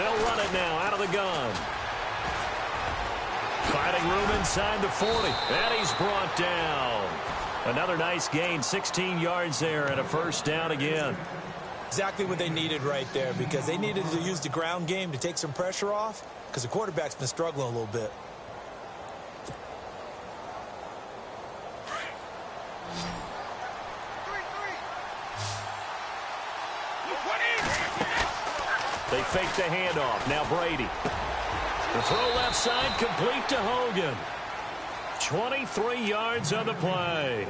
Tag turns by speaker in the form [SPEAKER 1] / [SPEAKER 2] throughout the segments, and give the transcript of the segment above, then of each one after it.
[SPEAKER 1] They'll run it now out of the gun. Finding room inside the 40. And he's brought down. Another nice gain, 16 yards there and a first down again.
[SPEAKER 2] Exactly what they needed right there, because they needed to use the ground game to take some pressure off, because the quarterback's been struggling a little bit.
[SPEAKER 1] They fake the handoff. Now Brady. The throw left side, complete to Hogan. 23 yards on the play.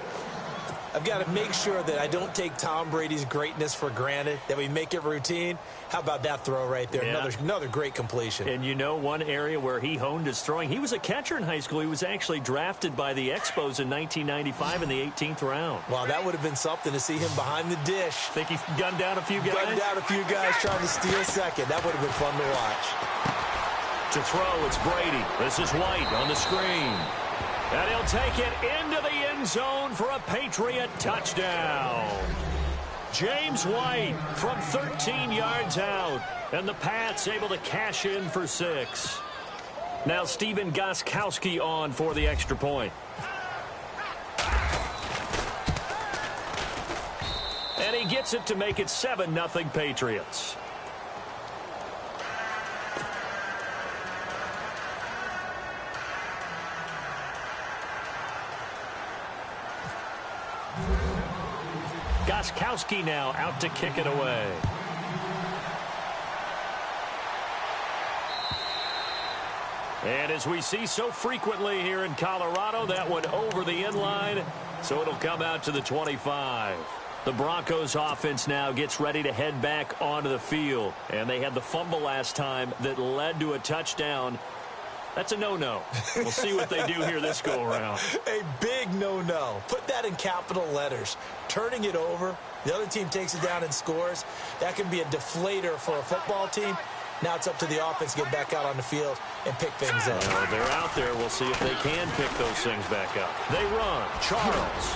[SPEAKER 2] I've got to make sure that I don't take Tom Brady's greatness for granted, that we make it routine. How about that throw right there?
[SPEAKER 1] Yeah.
[SPEAKER 2] Another great completion.
[SPEAKER 1] And you know one area where he honed his throwing? He was a catcher in high school. He was actually drafted by the Expos in 1995 in the 18th round.
[SPEAKER 2] Wow, that would have been something to see him behind the dish.
[SPEAKER 1] Think he gunned down a few guys?
[SPEAKER 2] Gunned down a few guys trying to steal second. That would have been fun to watch.
[SPEAKER 1] To throw, it's Brady. This is White on the screen. And he'll take it into the end zone for a Patriot touchdown. James White from 13 yards out. And the Pats able to cash in for 6. Now Stephen Gostkowski on for the extra point. And he gets it to make it 7-0 Patriots. Gostkowski now out to kick it away. And as we see so frequently here in Colorado, that one over the end line, so it'll come out to the 25. The Broncos offense now gets ready to head back onto the field. And they had the fumble last time that led to a touchdown. That's a no-no. We'll see what they do here this go-around.
[SPEAKER 2] A big no-no. Put that in capital letters. Turning it over, the other team takes it down and scores. That can be a deflator for a football team. Now it's up to the offense to get back out on the field and pick things up.
[SPEAKER 1] They're out there. We'll see if they can pick those things back up. They run. Charles.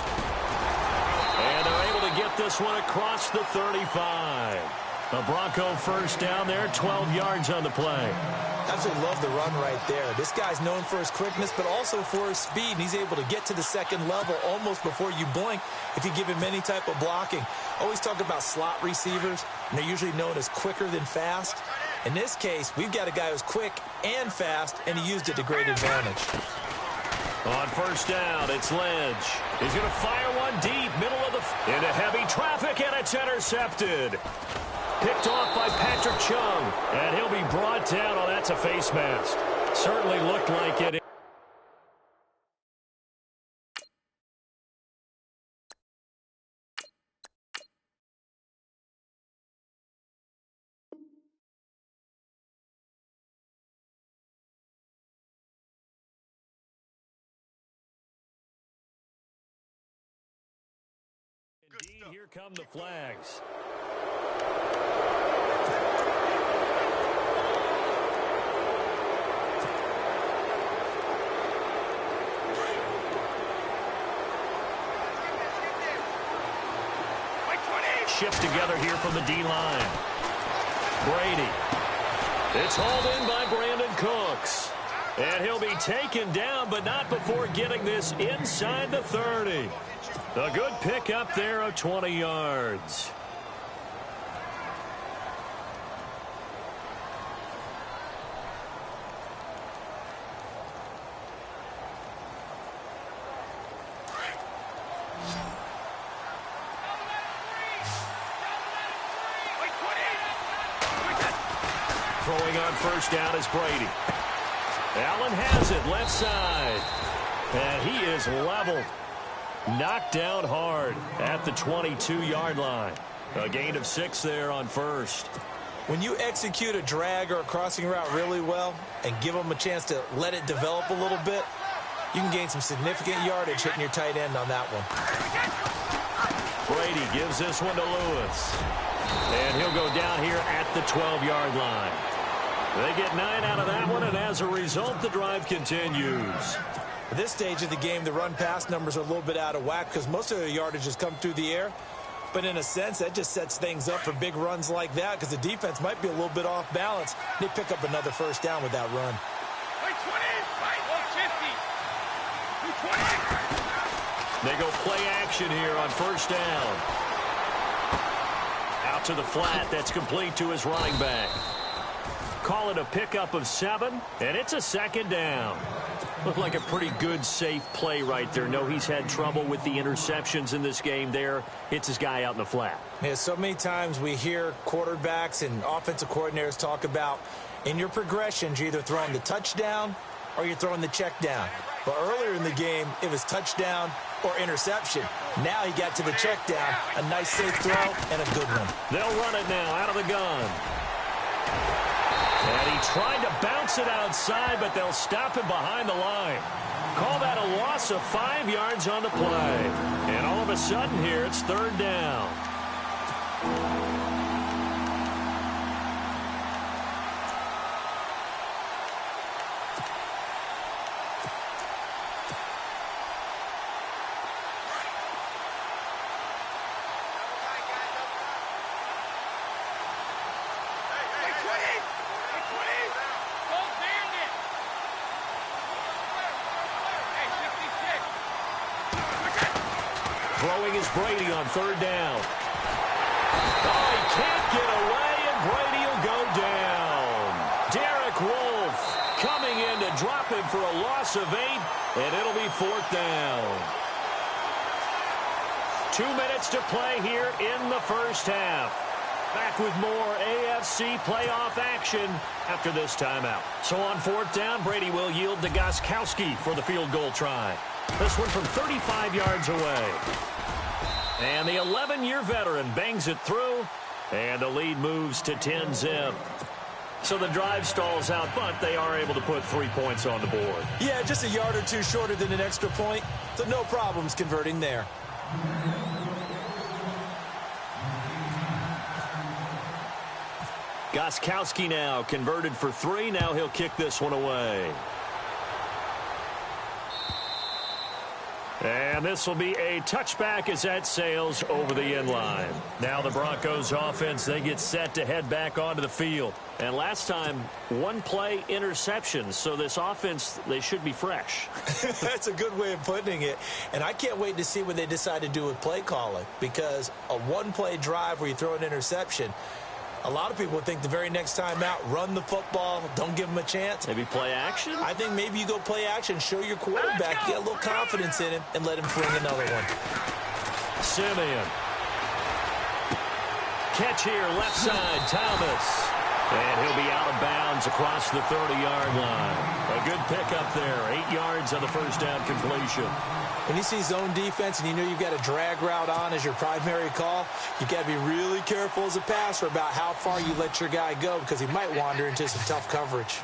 [SPEAKER 1] And they're able to get this one across the 35. A Bronco first down there, 12 yards on the play.
[SPEAKER 2] Absolutely love the run right there. This guy's known for his quickness, but also for his speed. And he's able to get to the second level almost before you blink if you give him any type of blocking. Always talk about slot receivers, and they're usually known as quicker than fast. In this case, we've got a guy who's quick and fast, and he used it to great advantage.
[SPEAKER 1] On first down, it's Lynch. He's going to fire one deep, middle of the... into heavy traffic, and it's intercepted. Picked off by Patrick Chung, and he'll be brought down. Oh, that's a face mask. Certainly looked like it. Indeed, here come the flags. Shift together here from the D-line. Brady. It's hauled in by Brandon Cooks. And he'll be taken down, but not before getting this inside the 30. A good pickup there of 20 yards. Throwing on first down is Brady. Allen has it left side. And he is leveled. Knocked down hard at the 22-yard line. A gain of 6 there on first.
[SPEAKER 2] When you execute a drag or a crossing route really well and give them a chance to let it develop a little bit, you can gain some significant yardage hitting your tight end on that one.
[SPEAKER 1] Brady gives this one to Lewis. And he'll go down here at the 12-yard line. They get 9 out of that one, and as a result, the drive continues.
[SPEAKER 2] At this stage of the game, the run-pass numbers are a little bit out of whack because most of the yardage has come through the air. But in a sense, that just sets things up for big runs like that because the defense might be a little bit off balance. They pick up another first down with that run.
[SPEAKER 1] They go play action here on first down. Out to the flat. That's complete to his running back. Call it a pickup of 7, and it's a second down. Looked like a pretty good, safe play right there. No, he's had trouble with the interceptions in this game there. Hits his guy out in the flat.
[SPEAKER 2] Yeah, so many times we hear quarterbacks and offensive coordinators talk about in your progressions, you're either throwing the touchdown or you're throwing the check down. But earlier in the game, it was touchdown or interception. Now he got to the check down. A nice safe throw and a good one.
[SPEAKER 1] They'll run it now out of the gun. And he tried to bounce it outside, but they'll stop him behind the line. Call that a loss of 5 yards on the play. And all of a sudden here, it's third down. Throwing is Brady on third down. Oh, he can't get away, and Brady will go down. Derek Wolfe coming in to drop him for a loss of 8, and it'll be fourth down. 2 minutes to play here in the first half. Back with more AFC playoff action after this timeout. So on fourth down, Brady will yield to Gostkowski for the field goal try. This one from 35 yards away. And the 11-year veteran bangs it through, and the lead moves to 10-zip. So the drive stalls out, but they are able to put 3 points on the board.
[SPEAKER 2] Yeah, just a yard or two shorter than an extra point, so no problems converting there.
[SPEAKER 1] Gostkowski now converted for 3. Now he'll kick this one away. And this will be a touchback as that sails over the end line. Now the Broncos offense, they get set to head back onto the field. And last time, 1 play interceptions. So this offense, they should be fresh.
[SPEAKER 2] That's a good way of putting it. And I can't wait to see what they decide to do with play calling. Because a 1-play drive where you throw an interception, a lot of people think the very next time out, run the football, don't give them a chance.
[SPEAKER 1] Maybe play action?
[SPEAKER 2] I think maybe you go play action, show your quarterback, get a little confidence in him, and let him fling another one.
[SPEAKER 1] Simeon. Catch here, left side, Thomas. And he'll be out of bounds across the 30-yard line. A good pickup there, 8 yards on the first down completion.
[SPEAKER 2] When you see zone defense and you know you've got a drag route on as your primary call, you've got to be really careful as a passer about how far you let your guy go because he might wander into some tough coverage.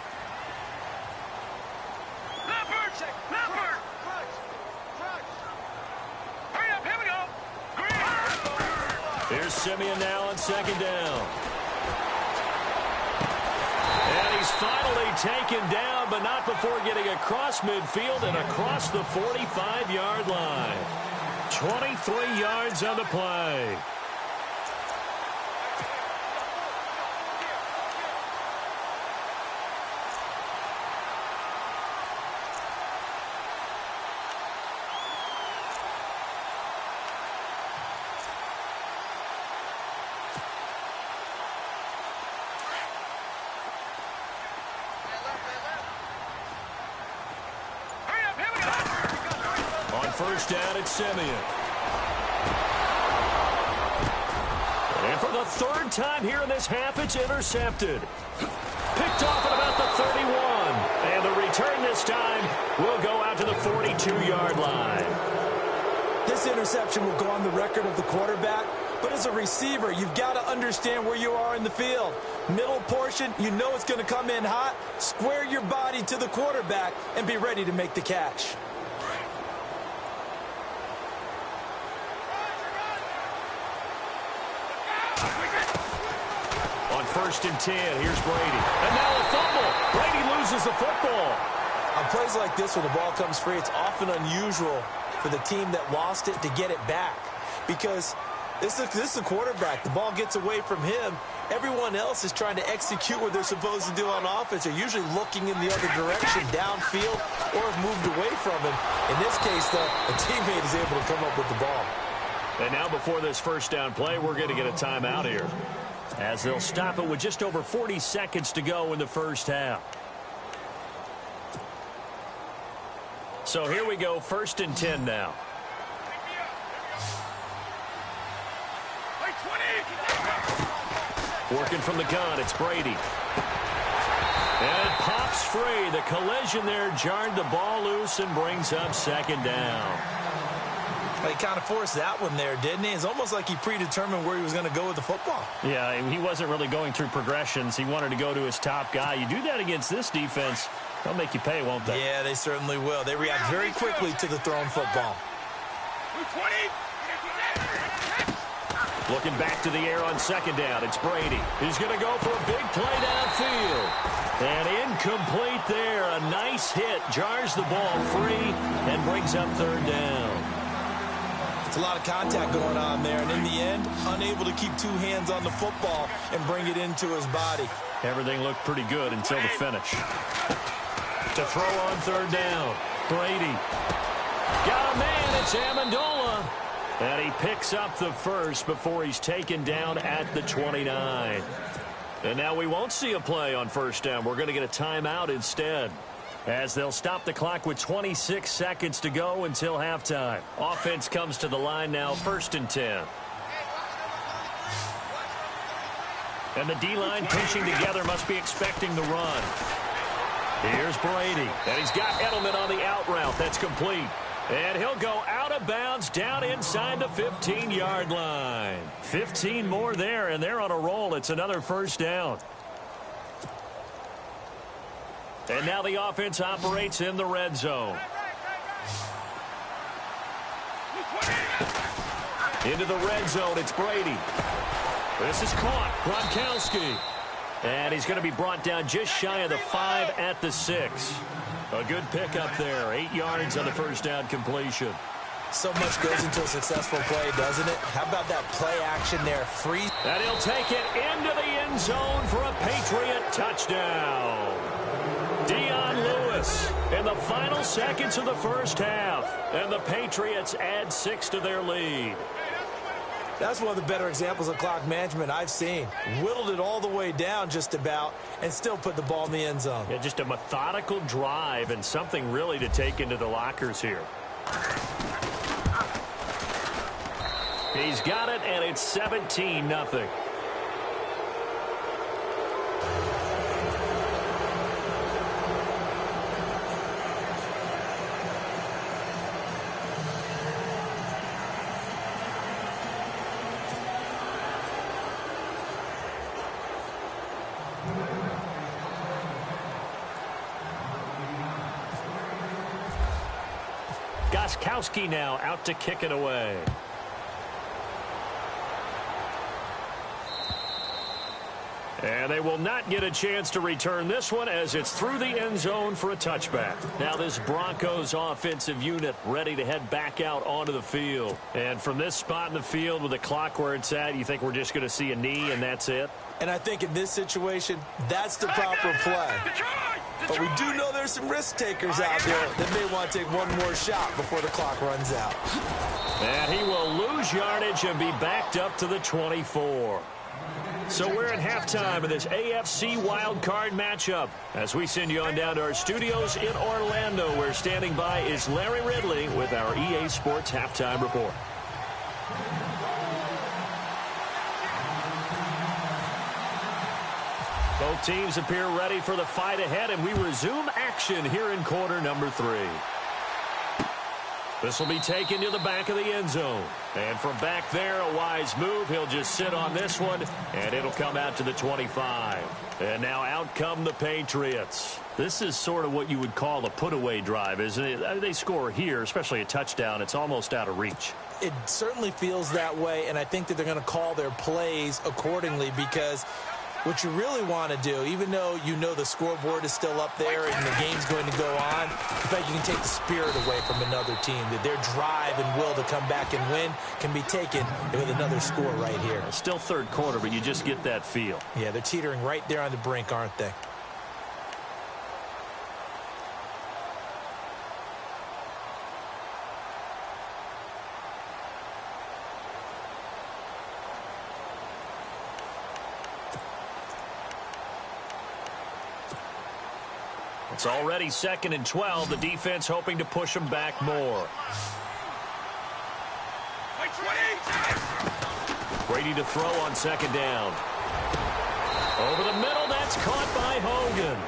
[SPEAKER 1] Here's Simeon now on second down. And he's finally taken down, but not before getting across midfield and across the 45-yard line. 23 yards on the play. First down at Simeon. And for the 3rd time here in this half, it's intercepted. Picked off at about the 31. And the return this time will go out to the 42-yard line.
[SPEAKER 2] This interception will go on the record of the quarterback, but as a receiver, you've got to understand where you are in the field. Middle portion, you know it's going to come in hot. Square your body to the quarterback and be ready to make the catch.
[SPEAKER 1] On 1st and 10, here's Brady. And now a fumble. Brady loses the football.
[SPEAKER 2] On plays like this where the ball comes free, it's often unusual for the team that lost it to get it back. Because This is a quarterback. The ball gets away from him. Everyone else is trying to execute what they're supposed to do on offense. They're usually looking in the other direction, downfield, or have moved away from him. In this case, though, a teammate is able to come up with the ball.
[SPEAKER 1] And now before this first down play, we're going to get a timeout here, as they'll stop it with just over 40 seconds to go in the first half. So here we go, 1st and 10 now. Working from the gun, it's Brady. And it pops free. The collision there jarred the ball loose and brings up 2nd down.
[SPEAKER 2] He kind of forced that one there, didn't he? It's almost like he predetermined where he was going to go with the football.
[SPEAKER 1] Yeah, he wasn't really going through progressions. He wanted to go to his top guy. You do that against this defense, they'll make you pay, won't they?
[SPEAKER 2] Yeah, they certainly will. They react very quickly to the thrown football.
[SPEAKER 1] Looking back to the air on 2nd down, it's Brady. He's going to go for a big play downfield. And incomplete there. A nice hit. Jars the ball free and brings up 3rd down.
[SPEAKER 2] It's a lot of contact going on there. And in the end, unable to keep 2 hands on the football and bring it into his body.
[SPEAKER 1] Everything looked pretty good until the finish. To throw on 3rd down. Brady. Got a man. It's Amendola. And he picks up the first before he's taken down at the 29. And now we won't see a play on 1st down. We're going to get a timeout instead, as they'll stop the clock with 26 seconds to go until halftime. Offense comes to the line now, 1st and 10. And the D-line pinching together must be expecting the run. Here's Brady. And he's got Edelman on the out route. That's complete. And he'll go out of bounds down inside the 15-yard line. 15 more there, and they're on a roll. It's another 1st down. And now the offense operates in the red zone. Into the red zone, it's Brady. This is caught. Gronkowski. And he's going to be brought down just shy of the 5 at the 6. A good pickup there. 8 yards on the 1st down completion.
[SPEAKER 2] So much goes into a successful play, doesn't it? How about that play action there? Free.
[SPEAKER 1] And he'll take it into the end zone for a Patriot touchdown. Dion Lewis in the final seconds of the first half. And the Patriots add 6 to their lead.
[SPEAKER 2] That's one of the better examples of clock management I've seen. Whittled it all the way down just about and still put the ball in the end zone.
[SPEAKER 1] Yeah, just a methodical drive and something really to take into the lockers here. He's got it, and it's 17-0. Goskowski now out to kick it away. And they will not get a chance to return this one, as it's through the end zone for a touchback. Now this Broncos offensive unit ready to head back out onto the field. And from this spot in the field with the clock where it's at, you think we're just going to see a knee and that's it?
[SPEAKER 2] And I think in this situation, that's the proper play. But we do know there's some risk takers out there that may want to take one more shot before the clock runs out.
[SPEAKER 1] And he will lose yardage and be backed up to the 24. So we're at halftime of this AFC wildcard matchup. As we send you on down to our studios in Orlando, where standing by is Larry Ridley with our EA Sports Halftime Report. Both teams appear ready for the fight ahead, and we resume action here in quarter number 3. This will be taken to the back of the end zone. And from back there, a wise move. He'll just sit on this one, and it'll come out to the 25. And now out come the Patriots. This is sort of what you would call a put-away drive, isn't it? They score here, especially a touchdown. It's almost out of reach.
[SPEAKER 2] It certainly feels that way, and I think that they're going to call their plays accordingly, because What you really want to do, even though you know the scoreboard is still up there and the game's going to go on, in fact, you can take the spirit away from another team. That their drive and will to come back and win can be taken with another score right here.
[SPEAKER 1] It's still third quarter, but you just get that feel.
[SPEAKER 2] Yeah, they're teetering right there on the brink, aren't they?
[SPEAKER 1] It's already 2nd and 12. The defense hoping to push them back more. Brady to throw on 2nd down. Over the middle, that's caught by Hogan.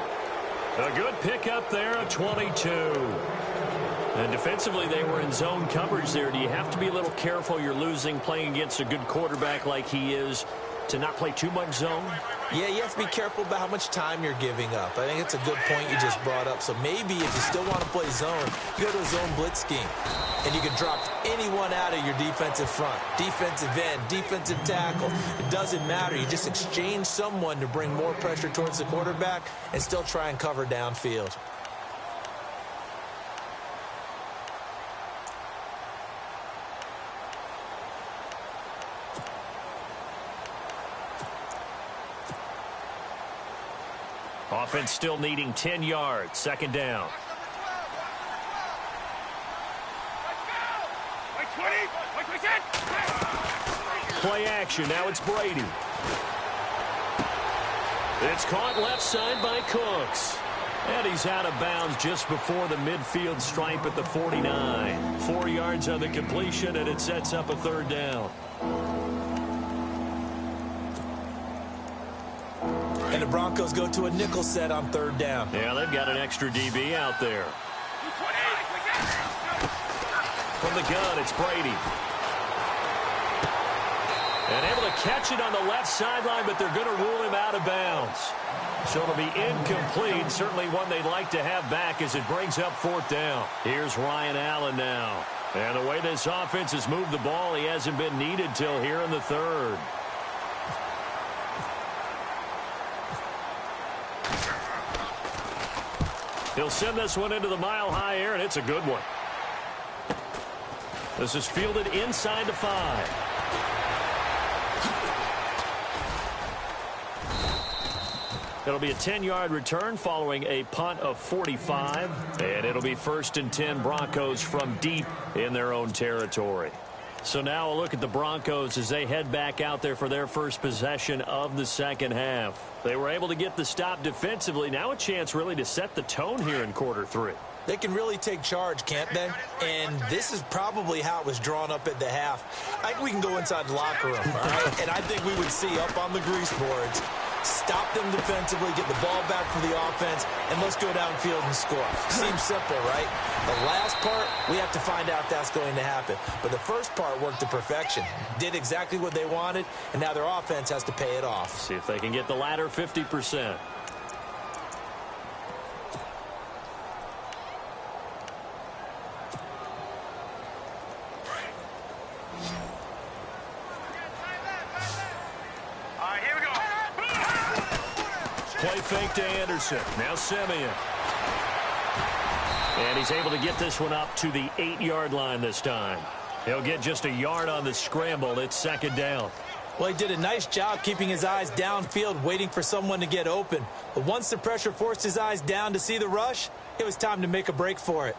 [SPEAKER 1] A good pickup there, a 22. And defensively, they were in zone coverage there. Do you have to be a little careful? You're losing playing against a good quarterback like he is to not play too much zone?
[SPEAKER 2] Yeah, you have to be careful about how much time you're giving up. I think it's a good point you just brought up. So maybe if you still want to play zone, you go to a zone blitz scheme. And you can drop anyone out of your defensive front. Defensive end, defensive tackle. It doesn't matter. You just exchange someone to bring more pressure towards the quarterback and still try and cover downfield.
[SPEAKER 1] Offense still needing 10 yards. 2nd down. Play action. Now it's Brady. It's caught left side by Cooks. And he's out of bounds just before the midfield stripe at the 49. 4 yards on the completion, and it sets up a 3rd down.
[SPEAKER 2] And the Broncos go to a nickel set on 3rd down.
[SPEAKER 1] Yeah, they've got an extra DB out there. From the gun, it's Brady. And able to catch it on the left sideline, but they're going to rule him out of bounds. So it'll be incomplete. Certainly one they'd like to have back as it brings up 4th down. Here's Ryan Allen now. And the way this offense has moved the ball, he hasn't been needed till here in the 3rd. He'll send this one into the mile-high air, and it's a good one. This is fielded inside the 5. It'll be a 10-yard return following a punt of 45. And it'll be 1st and 10 Broncos from deep in their own territory. So now a look at the Broncos as they head back out there for their first possession of the 2nd half. They were able to get the stop defensively. Now a chance really to set the tone here in quarter 3.
[SPEAKER 2] They can really take charge, can't they? And this is probably how it was drawn up at the half. I think we can go inside the locker room, all right? And I think we would see up on the grease boards, stop them defensively, get the ball back for the offense, and let's go downfield and score. Seems simple, right? The last part, we have to find out that's going to happen. But the first part worked to perfection. Did exactly what they wanted, and now their offense has to pay it off.
[SPEAKER 1] See if they can get the latter 50%. Play fake to Anderson. Now Simeon. And he's able to get this one up to the 8-yard line this time. He'll get just a yard on the scramble. It's 2nd down.
[SPEAKER 2] Well, he did a nice job keeping his eyes downfield, waiting for someone to get open. But once the pressure forced his eyes down to see the rush, it was time to make a break for it.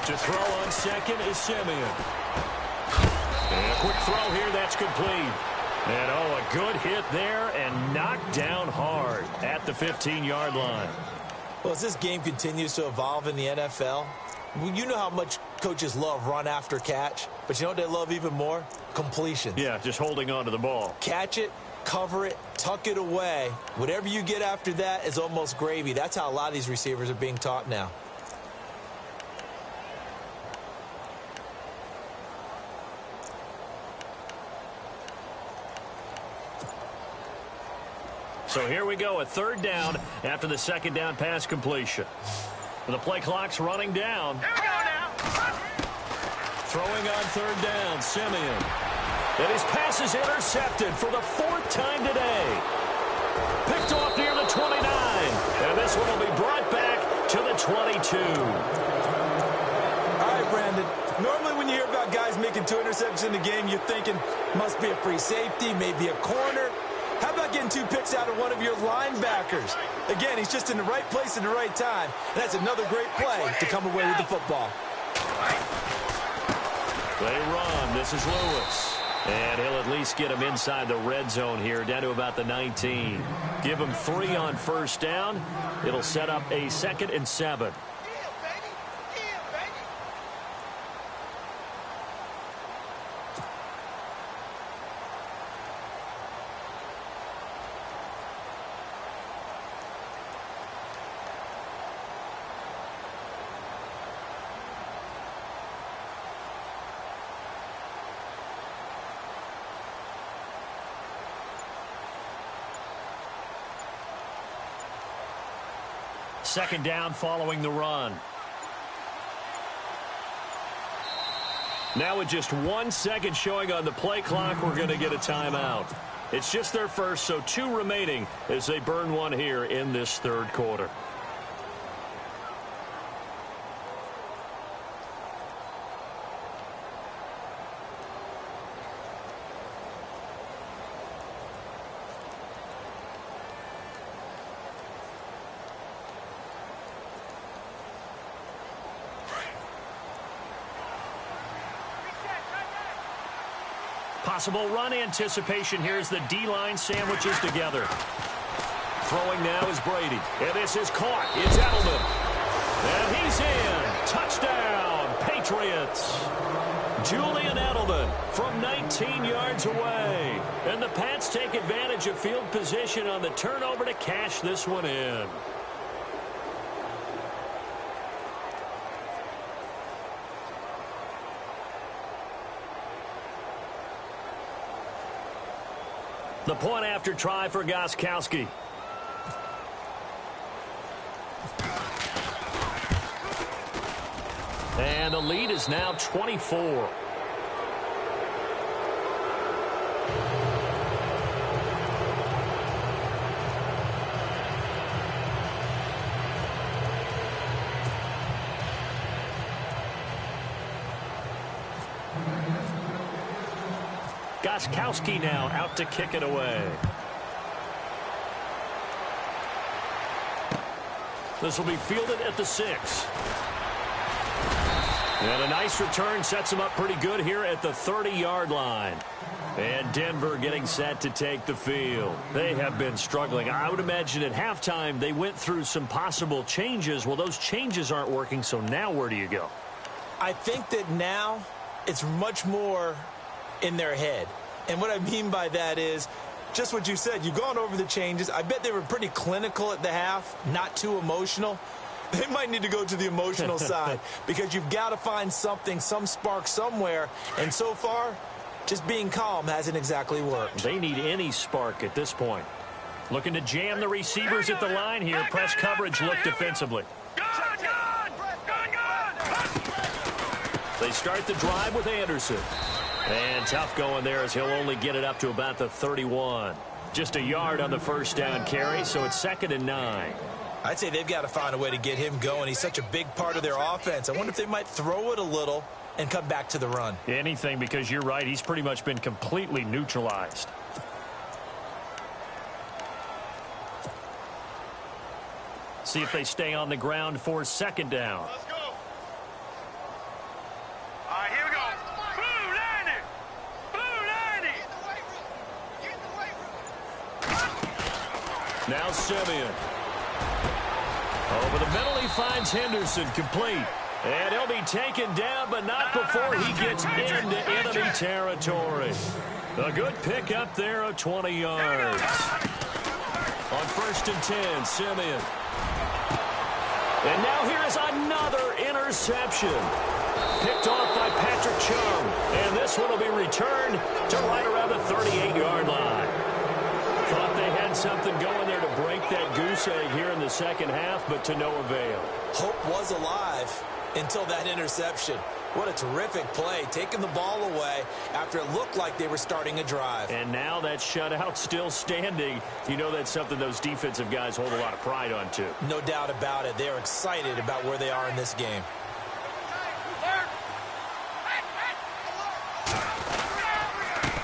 [SPEAKER 1] To throw on 2nd is Simeon. And a quick throw here, that's complete. And a good hit there and knocked down hard at the 15-yard line.
[SPEAKER 2] Well, as this game continues to evolve in the NFL, you know how much coaches love run after catch, but you know what they love even more? Completions.
[SPEAKER 1] Yeah, just holding on to the ball.
[SPEAKER 2] Catch it, cover it, tuck it away. Whatever you get after that is almost gravy. That's how a lot of these receivers are being taught now.
[SPEAKER 1] So here we go, a third down after the second down pass completion. The play clock's running down.
[SPEAKER 3] Here we go now.
[SPEAKER 1] Throwing on third down, Simeon. And his pass is intercepted for the fourth time today. Picked off near the 29. And this one will be brought back to the 22.
[SPEAKER 2] All right, Brandon. Normally when you hear about guys making 2 interceptions in the game, you're thinking must be a free safety, maybe a corner. How about getting 2 picks out of one of your linebackers? Again, he's just in the right place at the right time. And that's another great play to come away with the football.
[SPEAKER 1] They run. This is Lewis. And he'll at least get him inside the red zone here, down to about the 19. Give him 3 on first down. It'll set up a 2nd and 7. Second down following the run. Now with just 1 second showing on the play clock, we're going to get a timeout. It's just their first, so 2 remaining as they burn one here in this third quarter. Possible run anticipation here as the D-line sandwiches together. Throwing now is Brady. And this is caught. It's Edelman. And he's in. Touchdown, Patriots. Julian Edelman from 19 yards away. And the Pats take advantage of field position on the turnover to cash this one in. The point after try for Gostkowski. And the lead is now 24. Gostkowski now out to kick it away. This will be fielded at the 6. And a nice return sets him up pretty good here at the 30-yard line. And Denver getting set to take the field. They have been struggling. I would imagine at halftime they went through some possible changes. Well, those changes aren't working, so now where do you go?
[SPEAKER 2] I think that now it's much more in their head. And what I mean by that is just what you said. You've gone over the changes. I bet they were pretty clinical at the half, not too emotional. They might need to go to the emotional side because you've got to find something, some spark somewhere. And so far, just being calm hasn't exactly worked.
[SPEAKER 1] They need any spark at this point. Looking to jam the receivers at the line here. Press coverage look defensively. They start the drive with Anderson. And tough going there as he'll only get it up to about the 31. Just a yard on the first down carry, so it's 2nd and 9.
[SPEAKER 2] I'd say they've got to find a way to get him going. He's such a big part of their offense. I wonder if they might throw it a little and come back to the run.
[SPEAKER 1] Anything, because you're right. He's pretty much been completely neutralized. See if they stay on the ground for 2nd down.
[SPEAKER 3] Let's go. All right, here we go. Blue 90. Blue 90.
[SPEAKER 1] Now Simeon. Over the middle, he finds Henderson complete. And he'll be taken down, but not before he gets into enemy territory. A good pickup there of 20 yards. On 1st and 10, Simeon. And now here is another interception. Picked off by Patrick Chung. And this one will be returned to right around the 38-yard line. Thought they had something going there work that goose egg here in the second half, but to no avail.
[SPEAKER 2] Hope was alive until that interception. What a terrific play, taking the ball away after it looked like they were starting a drive.
[SPEAKER 1] And now that shutout still standing. You know that's something those defensive guys hold a lot of pride on, too.
[SPEAKER 2] No doubt about it. They're excited about where they are in this game.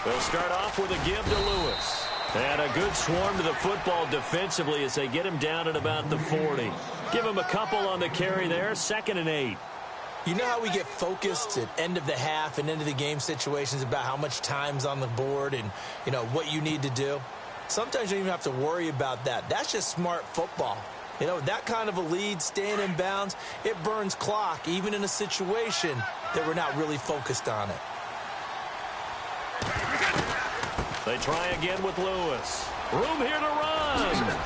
[SPEAKER 1] They'll start off with a give to Lewis. And a good swarm to the football defensively as they get him down at about the 40. Give him a couple on the carry there, 2nd and 8.
[SPEAKER 2] You know how we get focused at end of the half and end of the game situations about how much time's on the board and, you know, what you need to do? Sometimes you don't even have to worry about that. That's just smart football. You know, that kind of a lead, staying in bounds, it burns clock, even in a situation that we're not really focused on it.
[SPEAKER 1] They try again with Lewis. Room here to run.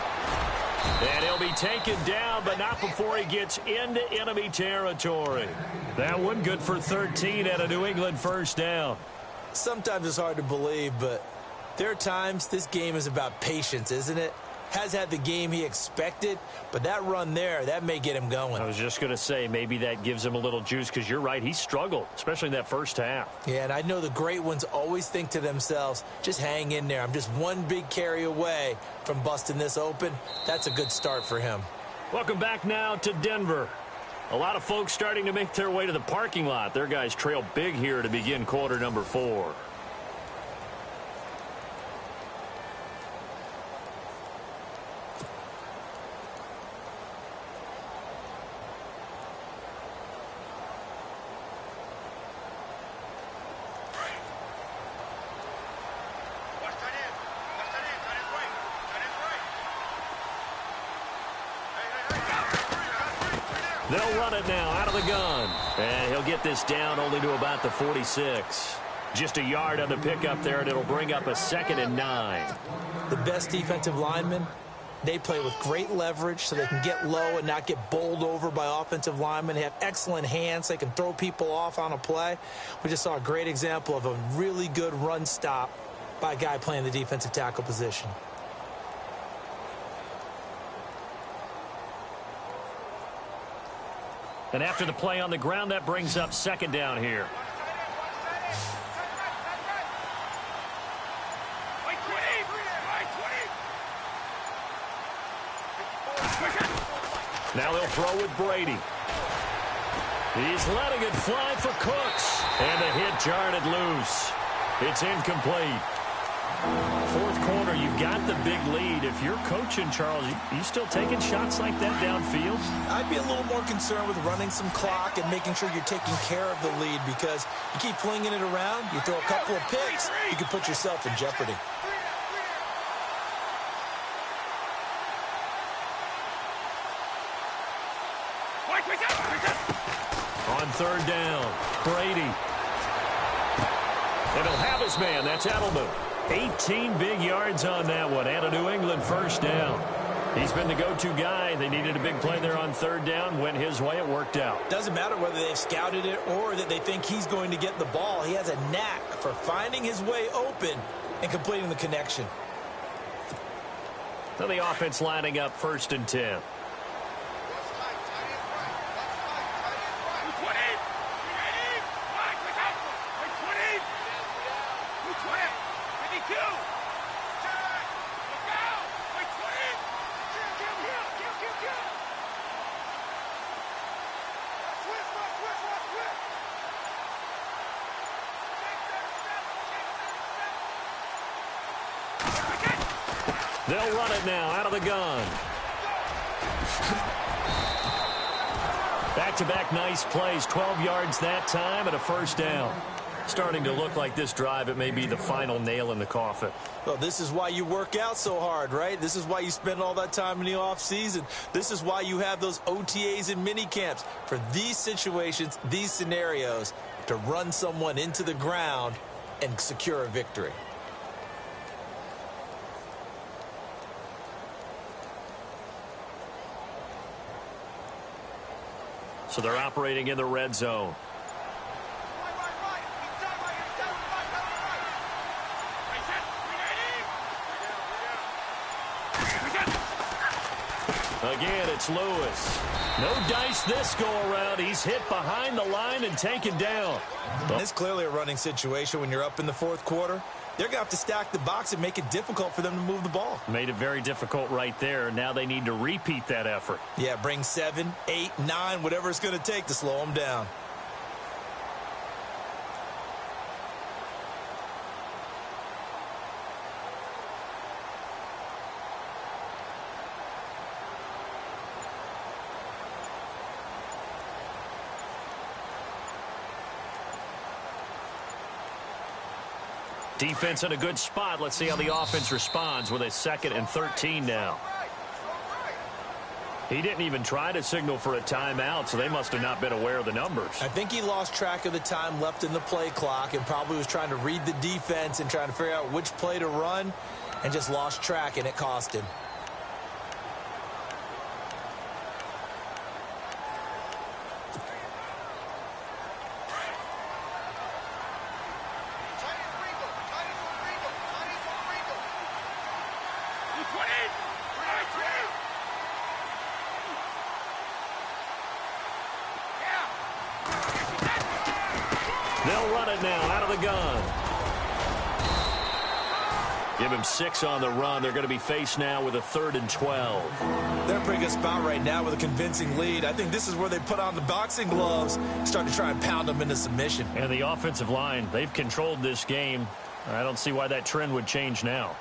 [SPEAKER 1] And he'll be taken down, but not before he gets into enemy territory. That one good for 13 at a New England first down.
[SPEAKER 2] Sometimes it's hard to believe, but there are times this game is about patience, isn't it? Has had the game he expected, but that run there, that may get him going.
[SPEAKER 1] I was just going to say, maybe that gives him a little juice, because you're right, he struggled, especially in that first half.
[SPEAKER 2] Yeah, and I know the great ones always think to themselves, just hang in there. I'm just one big carry away from busting this open. That's a good start for him.
[SPEAKER 1] Welcome back now to Denver. A lot of folks starting to make their way to the parking lot. Their guys trail big here to begin quarter number 4. They'll run it now out of the gun. And he'll get this down only to about the 46. Just a yard on the pickup there, and it'll bring up a 2nd and 9.
[SPEAKER 2] The best defensive linemen, they play with great leverage so they can get low and not get bowled over by offensive linemen. They have excellent hands. They can throw people off on a play. We just saw a great example of a really good run stop by a guy playing the defensive tackle position.
[SPEAKER 1] And after the play on the ground, that brings up 2nd down here. Now they'll throw with Brady. He's letting it fly for Cooks. And the hit jarred it loose. It's incomplete. Fourth quarter, you've got the big lead. If you're coaching, Charles, you still taking shots like that downfield?
[SPEAKER 2] I'd be a little more concerned with running some clock and making sure you're taking care of the lead, because you keep flinging it around, you throw a couple of picks, you can put yourself in jeopardy.
[SPEAKER 1] On 3rd down, Brady. And he'll have his man. That's Edelman. 18 big yards on that one, and a New England first down. He's been the go-to guy. They needed a big play there on 3rd down. Went his way. It worked out.
[SPEAKER 2] Doesn't matter whether they've scouted it or that they think he's going to get the ball. He has a knack for finding his way open and completing the connection.
[SPEAKER 1] So the offense lining up 1st and 10. They'll run it now out of the gun. Back-to-back nice plays, 12 yards that time and a first down. Starting to look like this drive, it may be the final nail in the coffin.
[SPEAKER 2] Well, this is why you work out so hard, right? This is why you spend all that time in the offseason. This is why you have those OTAs and mini camps for these situations, these scenarios, to run someone into the ground and secure a victory.
[SPEAKER 1] So they're operating in the red zone. Again, it's Lewis. No dice this go-around. He's hit behind the line and taken down.
[SPEAKER 2] It's clearly a running situation when you're up in the fourth quarter. They're going to have to stack the box and make it difficult for them to move the ball.
[SPEAKER 1] Made it very difficult right there. Now they need to repeat that effort.
[SPEAKER 2] Yeah, bring 7, 8, 9, whatever it's going to take to slow them down.
[SPEAKER 1] Defense in a good spot. Let's see how the offense responds with a 2nd and 13 now. He didn't even try to signal for a timeout, so they must have not been aware of the numbers.
[SPEAKER 2] I think he lost track of the time left in the play clock and probably was trying to read the defense and trying to figure out which play to run and just lost track, and it cost him.
[SPEAKER 1] They'll run it now out of the gun. Give him 6 on the run. They're going to be faced now with a 3rd and 12.
[SPEAKER 2] They're in a pretty good spot right now with a convincing lead. I think this is where they put on the boxing gloves and start to try and pound them into submission.
[SPEAKER 1] And the offensive line, they've controlled this game. I don't see why that trend would change now.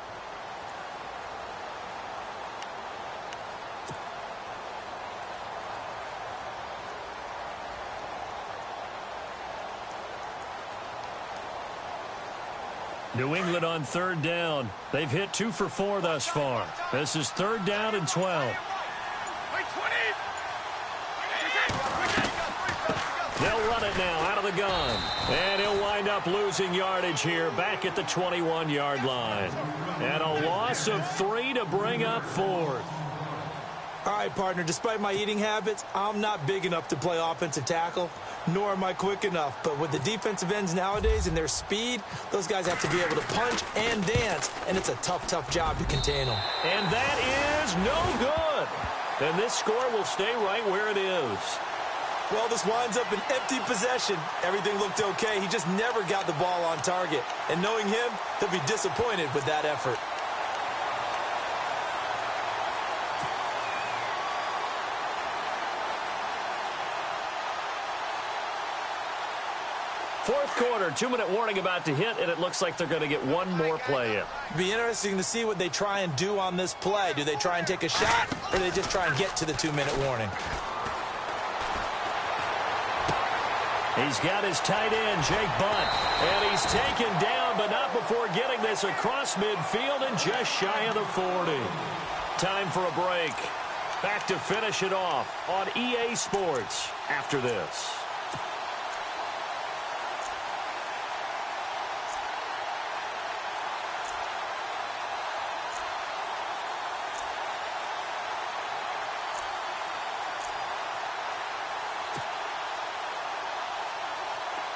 [SPEAKER 1] New England on 3rd down. They've hit 2 for 4 thus far. This is 3rd down and 12. They'll run it now out of the gun. And he'll wind up losing yardage here back at the 21-yard line. And a loss of 3 to bring up 4th.
[SPEAKER 2] All right, partner, despite my eating habits, I'm not big enough to play offensive tackle, nor am I quick enough. But with the defensive ends nowadays and their speed, those guys have to be able to punch and dance, and it's a tough, tough job to contain them.
[SPEAKER 1] And that is no good. And this score will stay right where it is.
[SPEAKER 2] Well, this winds up an empty possession. Everything looked okay. He just never got the ball on target. And knowing him, he'll be disappointed with that effort.
[SPEAKER 1] Fourth quarter, 2-minute warning about to hit, and it looks like they're going to get one more play in.
[SPEAKER 2] It'll be interesting to see what they try and do on this play. Do they try and take a shot, or do they just try and get to the 2-minute warning?
[SPEAKER 1] He's got his tight end, Jake Bunt, and he's taken down, but not before getting this across midfield and just shy of the 40. Time for a break. Back to finish it off on EA Sports after this.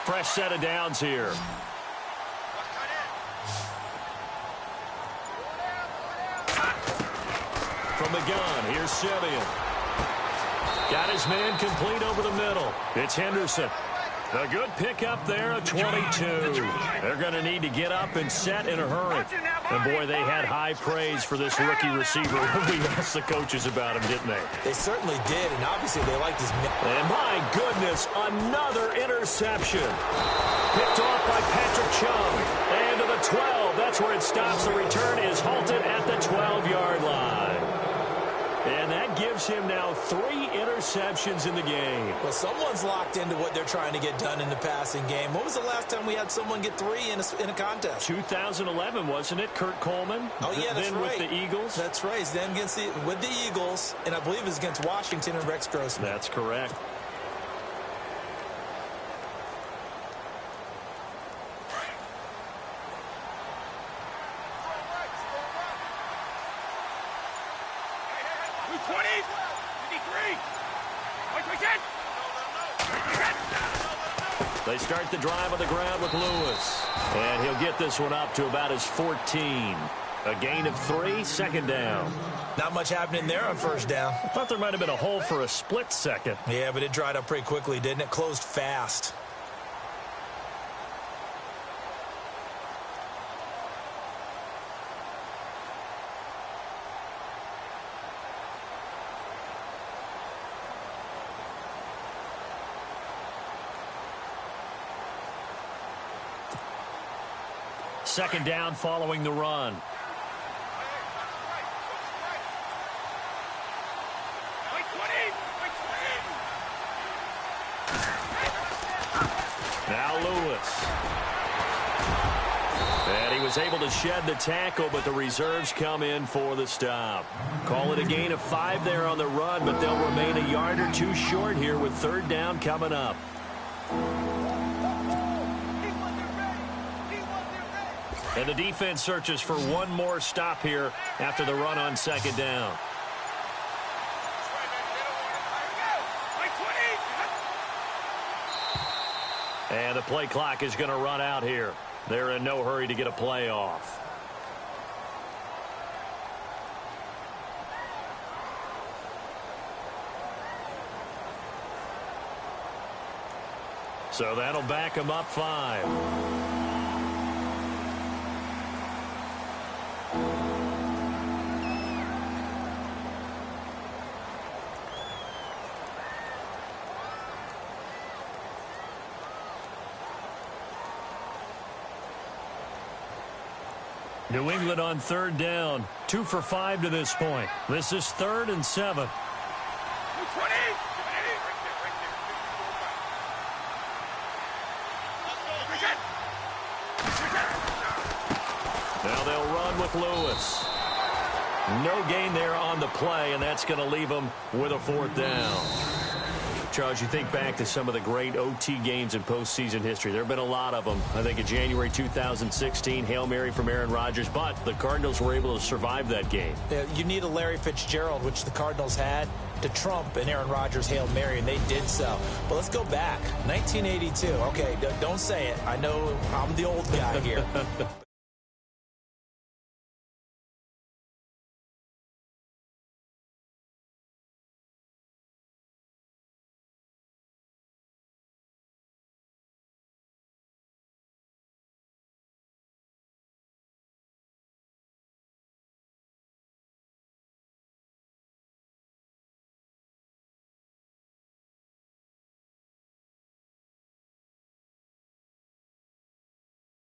[SPEAKER 1] Fresh set of downs here. From the gun, here's Simeon. Got his man complete over the middle. It's Henderson. A good pickup there, a 22. They're going to need to get up and set in a hurry. And, boy, they had high praise for this rookie receiver when we asked the coaches about him, didn't they?
[SPEAKER 2] They certainly did, and obviously they liked his...
[SPEAKER 1] And, my goodness, another interception. Picked off by Patrick Chung. And to the 12. That's where it stops. The return is halted at the 12-yard line. And that gives him now 3 interceptions in the game.
[SPEAKER 2] Well, someone's locked into what they're trying to get done in the passing game. When was the last time we had someone get 3 in a contest?
[SPEAKER 1] 2011, wasn't it? Kurt Coleman?
[SPEAKER 2] Oh, yeah, that's
[SPEAKER 1] then
[SPEAKER 2] right.
[SPEAKER 1] With the Eagles?
[SPEAKER 2] That's right. Then with the Eagles, and I believe it was against Washington and Rex Grossman.
[SPEAKER 1] That's correct. They start the drive on the ground with Lewis. And he'll get this one up to about his 14. A gain of 3, second down.
[SPEAKER 2] Not much happening there on first down.
[SPEAKER 1] I thought there might have been a hole for a split second.
[SPEAKER 2] Yeah, but it dried up pretty quickly, didn't it? Closed fast.
[SPEAKER 1] Second down following the run. Now Lewis. And he was able to shed the tackle, but the reserves come in for the stop. Call it a gain of 5 there on the run, but they'll remain a yard or 2 short here with third down coming up. And the defense searches for one more stop here after the run on second down. And the play clock is going to run out here. They're in no hurry to get a play off. So that'll back them up 5. New England on third down. 2 for 5 to this point. This is 3rd and 7. Now they'll run with Lewis. No gain there on the play, and that's going to leave them with a 4th down. Charles, you think back to some of the great OT games in postseason history. There have been a lot of them. I think in January 2016, Hail Mary from Aaron Rodgers, but the Cardinals were able to survive that game.
[SPEAKER 2] Yeah, you need a Larry Fitzgerald, which the Cardinals had, to trump an Aaron Rodgers Hail Mary, and they did so. But let's go back. 1982. Okay, don't say it. I know I'm the old guy here.